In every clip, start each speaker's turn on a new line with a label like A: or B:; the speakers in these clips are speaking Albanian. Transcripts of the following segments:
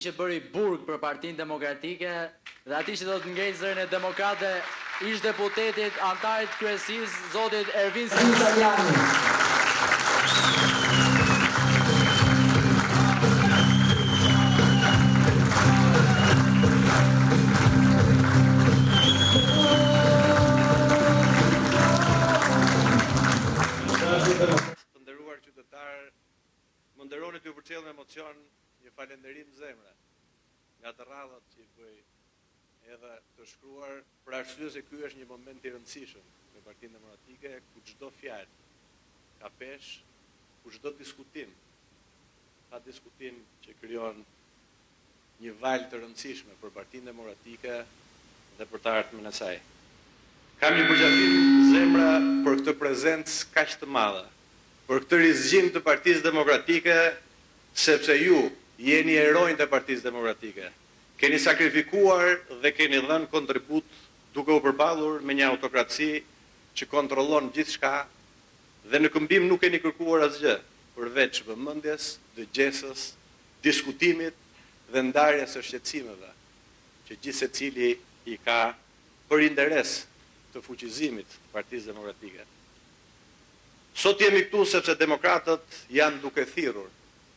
A: që bëri burg për Partinë Demokratike dhe ati që do të ngejtë zërin e demokrate ish deputetit antarit kryesisë zotit Ervin Saliani.
B: Të nderuar qytetar, më nderoni t'ju përcjell me emocion një falenderim zemre nga të radhat që i bëj edhe të shkruar për arsye se ky është një moment i rëndësishëm me Partinë Demokratike ku çdo fjalë ka peshë, ku çdo diskutim ka diskutim që krijon një valë të rëndësishme për Partinë Demokratike dhe për të ardhmen e saj. Kam një përgjithësim zemra për këtë prezencë kaq të madhe, për këtë rizgjim të Partisë Demokratike, sepse ju jeni heronjtë e Partisë Demokratike. Keni sakrifikuar dhe keni dhënë kontribut duke u përballur me një autokraci që kontrollon gjithçka dhe në këmbim nuk keni kërkuar asgjë përveç vëmendjes, dëgjesës, diskutimit dhe ndarjes së shqetësimeve që gjithsecili i ka për interes të fuqizimit të Partisë Demokratike. Sot jemi këtu sepse demokratët janë duke thirrur.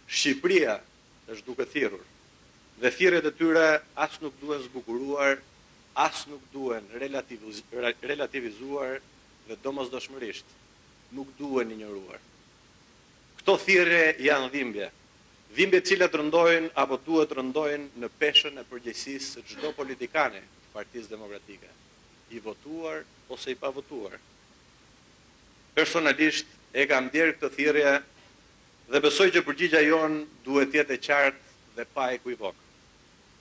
B: Shqipëria është duke thirrur. Dhe thirrjet e tyre as nuk duhen zbukuruar, as nuk duhen relativizuar dhe domosdoshmërisht nuk duhen injoruar. Këto thirrje janë dhimbje. Dhimbje të cilat rëndojnë apo duhet rëndojnë në peshën e përgjegjësisë së çdo politikani të Partisë Demokratike, i votuar ose i pavotuar. Personalisht e kam ndjerë këtë thirrje dhe besoj që përgjigja jonë duhet jetë e qartë dhe pa ekuivok.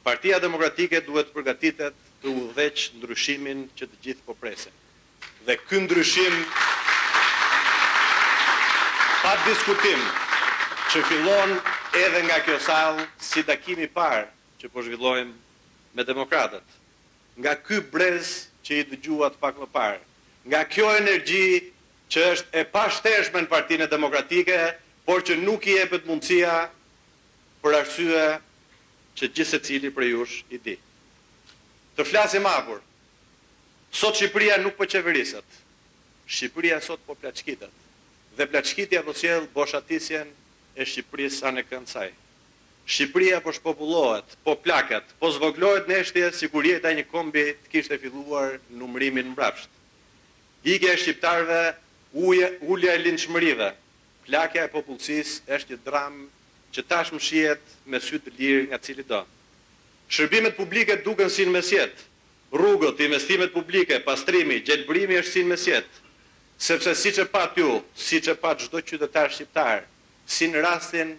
B: Partia Demokratike duhet përgatitet të udhëheqë ndryshimin që të gjithë po presin. Dhe ky ndryshim pa diskutim që fillon edhe nga kjo sallë si takimi i parë që po zhvillojmë me demokratët. Nga ky brez që i dëgjuat pak më parë, nga kjo energji që është e pashteshme në Partinë Demokratike, por që nuk i jepet mundësia për arsye që gjithsecili prej jush i di. Të flasim hapur. Sot Shqipëria nuk po qeveriset. Shqipëria sot po plaçkitet. Dhe plaçkitja po sjell boshatisjen e Shqipërisë anë kënd saj. Shqipëria po shpopullohet, po plaket, po zvoglohet neshtje sikur jeta një kombi të kishte filluar numërimin mbrapsht. Ikja e shqiptarëve, ulja e lindshmërive, plakja e popullsisë është një dramë që tashmë shihet me sy të lirë nga cili do. Shërbimet publike duken si në mesjet. Rrugët, investimet publike, pastrimi, gjelbërimi është si në mesjet. Sepse siç e pat ju, siç e pat çdo qytetar shqiptar, si në rastin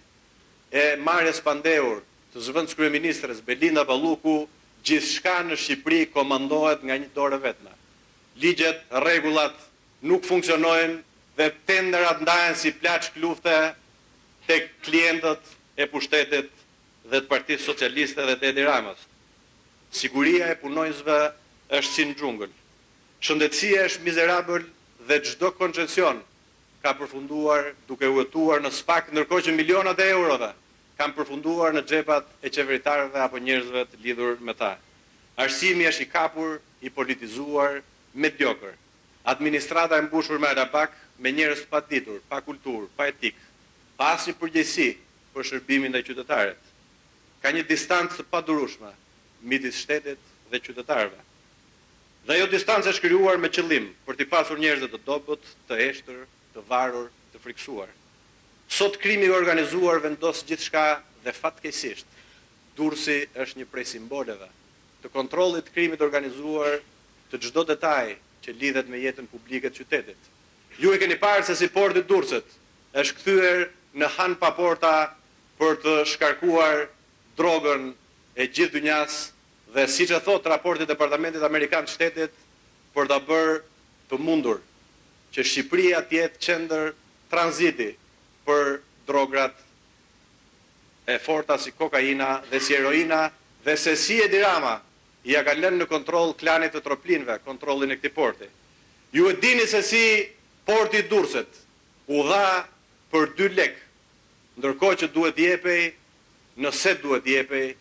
B: e marrjes pandehur të zëvendës kryeministres Belinda Balluku, gjithçka në Shqipëri komandohet nga një dorë vetme. Ligjet, rregullat nuk funksionojnë dhe tenderat ndahen si plaçk lufte tek klientët e pushtetit dhe të Partisë Socialiste dhe të Edi Ramës. Siguria e punonjësve është si në xhungël. Shëndetësia është mizerabël dhe çdo koncesion ka përfunduar duke u hetuar në spak, ndërkohë që milionat e eurove kanë përfunduar në xhepat e qeveritarëve apo njerëzve të lidhur me ta. Arsimi është i kapur, i politizuar, mediokër. Administrata e mbushur me arabak, me njerëz pa ditur, pa kulturë, pa etik, pa asnjë përgjegjësi për shërbimin ndaj qytetarëve. Ka një distancë të padurueshme midis shtetit dhe qytetarëve. Dhe ajo distancë është krijuar me qëllim për t'i pasur njerëz të dobët, të eshtër, të varur, të friksuar. Sot krimi i organizuar vendos gjithçka dhe fatkeqësisht Durrësi është një prej simboleve të kontrollit të krimit organizuar të çdo detaj që lidhet me jetën publike të qytetit. Ju e keni parë se si porti i Durrësit është kthyer në han pa porta për të shkarkuar drogën e gjithë dynjas dhe siç e thot raporti i Departamentit Amerikan të Shtetit për ta bërë të mundur që Shqipëria të jetë qendër tranziti për drograt e forta si kokaina dhe si heroina dhe se si Edi Rama ja ka lënë në kontroll klanit të troplinëve kontrollin e këtij porti. Ju e dini se si porti i Durrësit u dha për 2 lekë, ndërkohë që duhet jepej, nëse duhet jepej,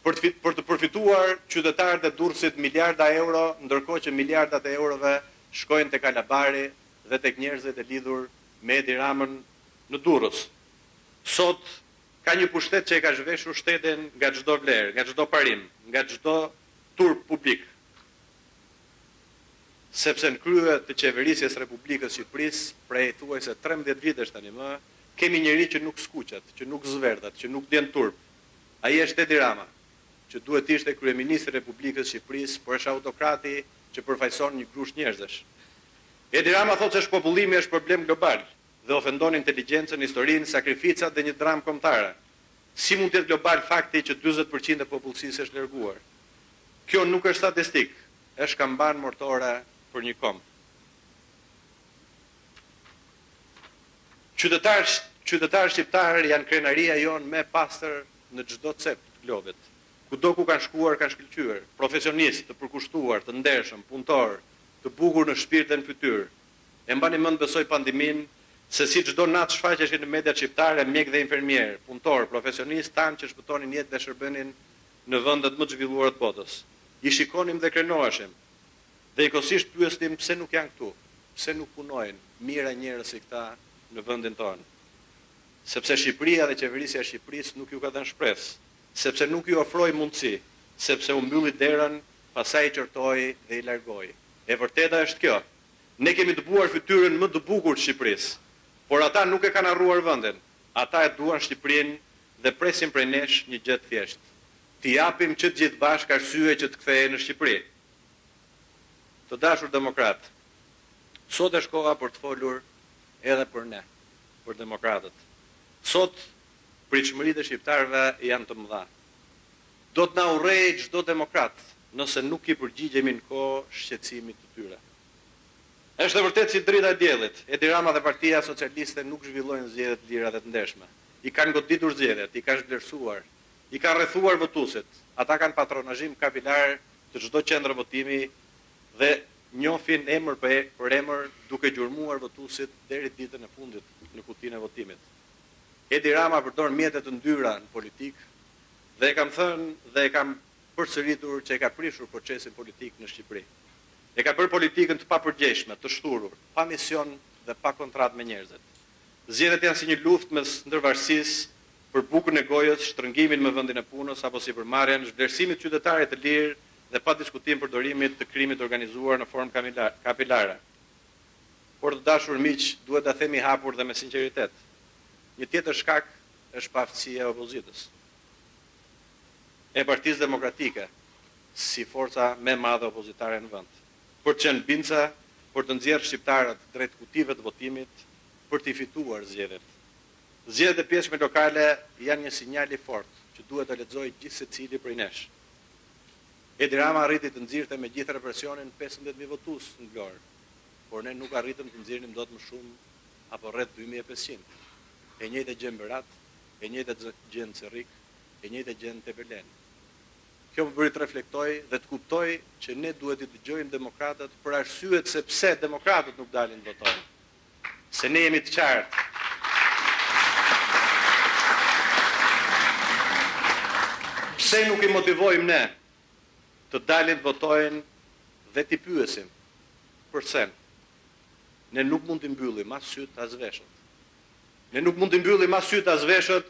B: për të përfituar qytetarët e Durrësit miliarda euro, ndërkohë që miliardat e eurove shkojnë tek kalabari dhe tek njerëzit e lidhur me Edi Ramën në Durrës. Sot ka një pushtet që e ka zhveshur shtetin nga çdo vlerë, nga çdo parim, nga çdo turp publik. Sepse në krye të qeverisjes Republikës Shqipërisë, prej thuajse 13 vitesh tani më, kemi njëri që nuk skuqet, që nuk zverdhat, që nuk djen turp. Ai është Edi Rama, që duhet të ishte kryeministri i Republikës Shqipërisë, por është autokrati që përfaqëson një grush njerëzish. Edi Rama thotë se shpopullimi është problem global dhe ofendon inteligjencën, historinë, sakrificat dhe një dramë kombëtare. Si mund të jetë global fakti që 40% e popullsisë është larguar? Kjo nuk është statistik, është kamban mortore për një kombë. Qytetarë shqiptarë janë krenaria jonë më e pastër në çdo cep të globit. Kudo ku kanë shkuar, kanë shkëlqyer, profesionistë të përkushtuar, të ndershëm, punëtor, të bukur në shpirt dhe në fytyrë. E mbani mend besoj pandemin se si çdo natë shfaqeshin në mediat shqiptare mjek dhe infermier, punëtor, profesionistë tanë që shpëtonin jetë dhe shërbenin në vendet më të zhvilluara të botës. I shikonim dhe krenoheshim. Dhe ikosisht pyesnim pse nuk janë këtu, pse nuk punojnë mira njerëz si këta në vendin tonë. Sepse Shqipëria dhe qeverisja e Shqipërisë nuk ju ka dhënë shpresë, sepse nuk ju ofroi mundësi, sepse u mbylli derën, pastaj i çortoi dhe i largoi. E vërteta është kjo. Ne kemi të buar fytyrën më të bukur të Shqipërisë, por ata nuk e kanë harruar vendin. Ata e duan Shqipërinë dhe presin prej nesh një gjë të thjeshtë. T'i japim që të gjithë bashkë arsye që të kthehej në Shqipëri. Të dashur demokrat, sot është koha për të folur edhe për ne, për demokratët. Sot, pritshmëritë e shqiptarëve janë të mëdha. Do të na urrejë çdo demokrat nëse nuk i përgjigjemi në kohë shqetësimit të tyre. Është e vërtetë si drita e diellit. Edi Rama dhe Partia Socialiste nuk zhvillojnë zgjedhje të lira dhe të ndershme. I kanë goditur zgjedhjet, i kanë vlerësuar, i kanë rrethuar votuesit. Ata kanë patronazhim kapilar të çdo qendre votimi dhe njohin emër për emër duke gjurmuar votuesit deri ditën e fundit në kutinë e votimit. Edi Rama përdor mjete të ndyra në politik dhe e kam thënë dhe e kam përsëritur që e ka prishur procesin politik në Shqipëri. E ka bërë politikën të papërgjegjshme, të shturur, pa mision dhe pa kontratë me njerëzit. Zgjedhjet janë si një luftë mes ndërvarësisë për bukën e gojës, shtrëngimin me vendin e punës apo sipërmarrjen, zhvlerësimit qytetarit të lirë dhe pa diskutim përdorimit të krimit organizuar në formë kapilare. Por të dashur miq, duhet ta themi hapur dhe me sinqeritet. Një tjetër shkak është paaftësia e opozitës. E Partisë Demokratike si forca më e madhe opozitare në vend. Për të qenë binca, për të nxjerrë shqiptarët drejt kutive të votimit, për të fituar zgjedhjet. Zgjedhjet e pjesëme lokale janë një sinjal i fortë që duhet ta lexojë gjithë secili prej nesh. Edi Rama arriti të nxirrte me gjithë represionin 15.000 votues në Vlorë, por ne nuk arritëm të nxjerrim dot më shumë apo rreth 2.500. E njëjtë gjë në Berat, e njëjtë gjë në Cerrik, e njëjtë gjë në Tepelen. Kjo më bëri të reflektoj dhe të kuptoj që ne duhet i dëgjojmë demokratët për arsyet se pse demokratët nuk dalin të votojnë. Se ne jemi të qartë. Pse nuk i motivojmë ne të dalin të votojnë dhe t'i pyesim përse? Ne nuk mund t'i mbyllim as syt as veshët. Ne nuk mund t'i mbyllim as syt as veshët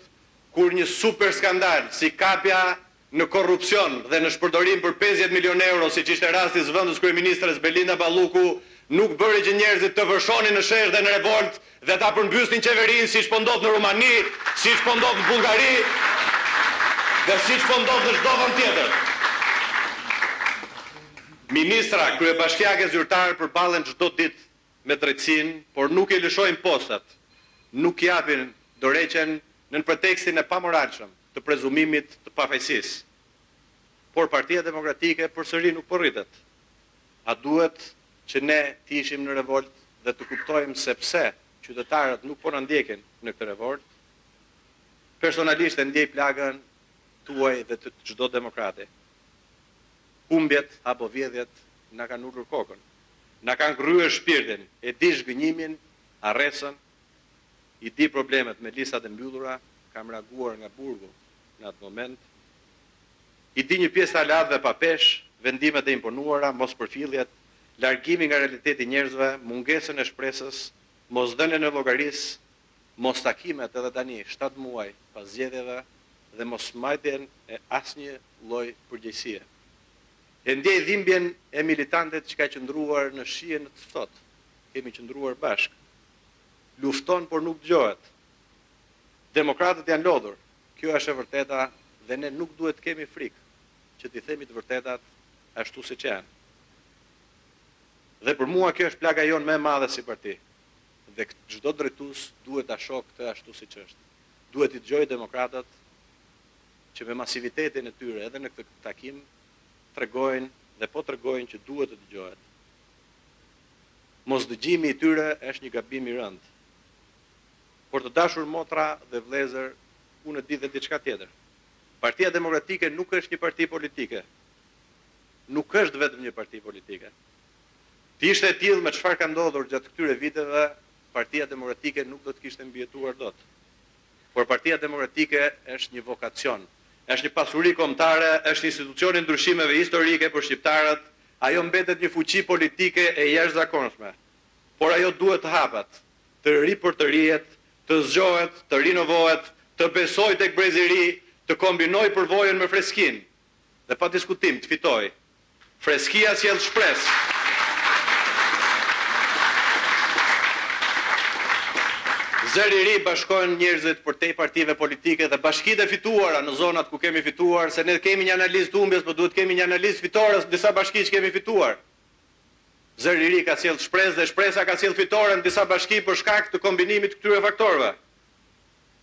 B: kur një super skandal si kapja në korrupsion dhe në shpërdorim për 50 milion euro, siç ishte rasti i zëvendës kryeministres Belinda Balluku, nuk bëri që njerëzit të vërshonin në shesh dhe në revolt dhe ta përmbysnin qeverinë siç po ndodh në Rumani, siç po ndodh në Bullgari dhe siç po ndodh në çdo vend tjetër. Ministra, kryebashkiake zyrtar përballen çdo ditë me drejtësinë, por nuk i lëshojnë postat, nuk japin dorëheqjen në pretekstin e pamoralshëm të prezumimit të pafajësisë. Por Partia Demokratike përsëri nuk po rritet. A duhet që ne të ishim në revolt dhe të kuptojmë se pse qytetarët nuk po na ndjekin në këtë revolt? Personalisht e ndjej plagën tuaj dhe të çdo demokrati. Humbjet apo vjedhjet na kanë ulur kokën, na kanë kryer shpirtin, e di zhgënjimin, arresën, i di problemet me listat e mbyllura, kam reaguar nga burgu në atë moment, I di një pjesë të alatëve pa pesh, vendimet e imponuara, mos përfilljet, largimi nga realiteti njerëzve, mungesën e shpresës, mosdhënien e llogarisë, mos takimet edhe tani 7 muaj pas zgjedhjeve dhe mos mbajtjen e asnjë lloj përgjegjësie. E ndjej dhimbjen e militantët që ka qëndruar në shijen të ftohtë. Kemi qëndruar bashkë. Lufton por nuk dëgohet. Demokratët janë lodhur. Kjo është e vërteta dhe ne nuk duhet të kemi frikë që t'i themi të vërtetat ashtu siç janë. Dhe për mua kjo është plaga jonë më e madhe si parti. Dhe çdo drejtues duhet ta shohë këtë ashtu siç është. Duhet i dëgjojë demokratët që me masivitetin e tyre edhe në këtë takim tregojnë dhe po tregojnë që duhet të dëgjohet. Mos dëgjimi i tyre është një gabim i rëndë. Por të dashur motra dhe vëllezër, unë di dhe diçka tjetër. Partia Demokratike nuk është një parti politike. Nuk është vetëm një parti politike. Të ishte e tillë me çfarë ka ndodhur gjatë këtyre viteve, Partia Demokratike nuk do të kishte mbijetuar dot. Por Partia Demokratike është një vokacion, është një pasuri kombëtare, është institucioni i ndryshimeve historike për shqiptarët, ajo mbetet një fuqi politike e jashtëzakonshme. Por ajo duhet të hapet, të ripërtërihet, të zgjohet, të rinovohet, të besojë tek brezi i ri, të kombinojë përvojën me freskinë dhe pa diskutim të fitojë. Freskia sjell shpresë. Zëri i ri bashkon njerëzit përtej partive politike dhe bashkitë e fituara në zonat ku kemi fituar, se ne kemi një analizë të humbjes, por duhet kemi një analizë fitore në disa bashki që kemi fituar. Zëri i ri ka sjellë shpresë dhe shpresa ka sjellë fitore në disa bashki për shkak të kombinimit të këtyre faktorëve.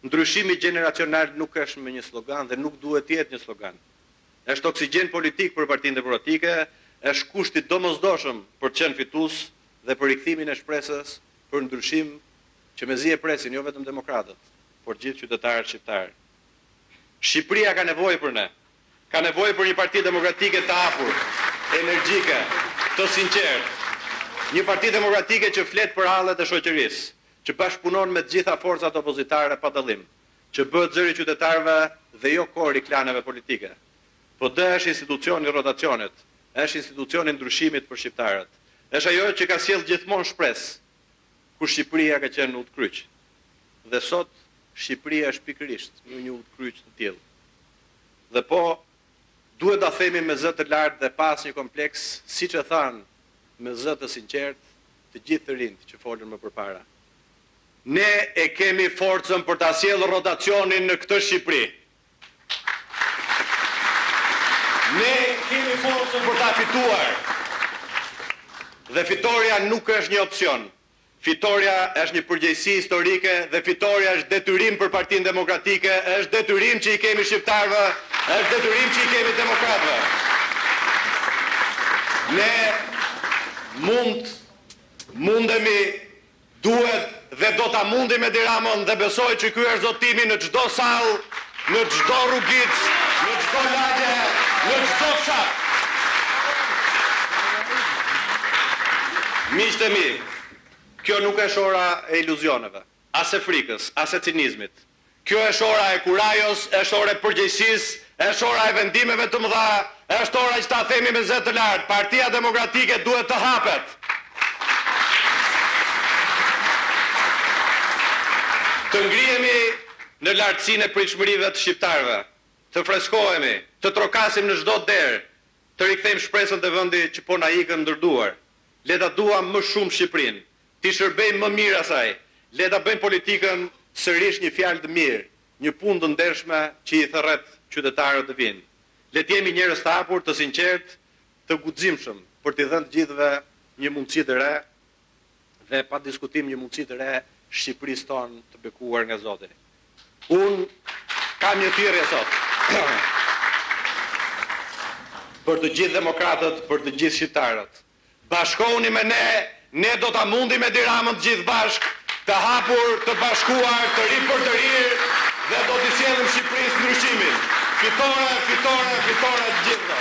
B: Ndryshimi gjeneracional nuk është me një slogan dhe nuk duhet të jetë një slogan. Është oksigjen politik për Partinë Demokratike, është kushti domosdoshëm për të qenë fitues dhe për rikthimin e shpresës për ndryshim që mezi e presin jo vetëm demokratët, por gjithë qytetarët shqiptarë. Shqipëria ka nevojë për ne. Ka nevojë për një parti demokratike të hapur, energjike, të sinqertë. Një parti demokratike që flet për hallet e shoqërisë, që bashkëpunon me të gjitha forcat opozitare pa dallim, që bëhet zëri i qytetarëve dhe jo kori i klaneve politike. PD është institucioni i rotacionit, është institucioni i ndryshimit për shqiptarët. Është ajo që ka sjellë gjithmonë shpresë, ku Shqipëria ka qenë në udhkryq. Dhe sot Shqipëria është pikërisht në një udhkryq të tillë. Dhe po duhet ta themi me zë të lartë dhe pas një kompleks, siç e thanë me zë të sinqertë të gjithë të rinjt që folën më përpara. Ne e kemi forcën për ta sjellë rotacionin në këtë Shqipëri. Ne kemi forcën për ta fituar. Dhe fitoria nuk është një opsion. Fitoria është një përgjegjësi historike dhe fitoria është detyrim për Partinë Demokratike, është detyrim që i kemi shqiptarëve, është detyrim që i kemi demokratëve. Ne mundemi, duhet dhe do ta mundim Edi Ramon dhe besoj që ky është zotimi në çdo sallë, në çdo rrugic, në çdo lagje, në çdo fshat. Miqtë e mi, kjo nuk është ora e iluzioneve, as e frikës, as e cinizmit. Kjo është ora e kurajos, është ora e përgjegjësisë, është ora e vendimeve të mëdha, është ora që ta themi me zë të lartë, Partia Demokratike duhet të hapet. Të ngrihemi në lartësinë e pritshmërive të shqiptarëve, të freskohemi, të trokasim në çdo derë, të rikthejmë shpresën te vendi që po na ikën ndërduar. Le ta duam më shumë Shqipërinë. Ti shërbejmë më mirë asaj, le ta bëjmë politikën sërish një fjalë të mirë, një punë të ndershme që i thërret qytetarët të vinë. Le të jemi njerëz të hapur, të sinqertë, të guximshëm për t'i dhënë të gjithëve një mundësi të re dhe pa diskutim një mundësi të re Shqipërisë tonë të bekuar nga Zoti. Unë kam një thirrje sot për të gjithë demokratët, për të gjithë shqiptarët. Bashkohuni me ne. Ne do ta mundim Edi Ramën të gjithë bashkë, të hapur, të bashkuar, të ripërtërir dhe do t'i sjellim Shqipërisë ndryshimin. Fitore, fitore, fitore të gjithëve.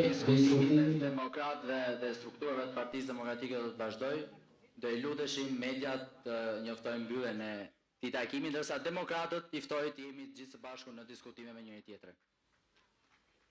A: Diskutimi demokratëve dhe strukturave të Partisë Demokratike do të vazhdoj. Do i luteshim mediat të njoftojnë mbylljen e këtij takimi, ndërsa demokratët i ftoj të jemi gjithë së bashku në diskutime me njëri tjetrin.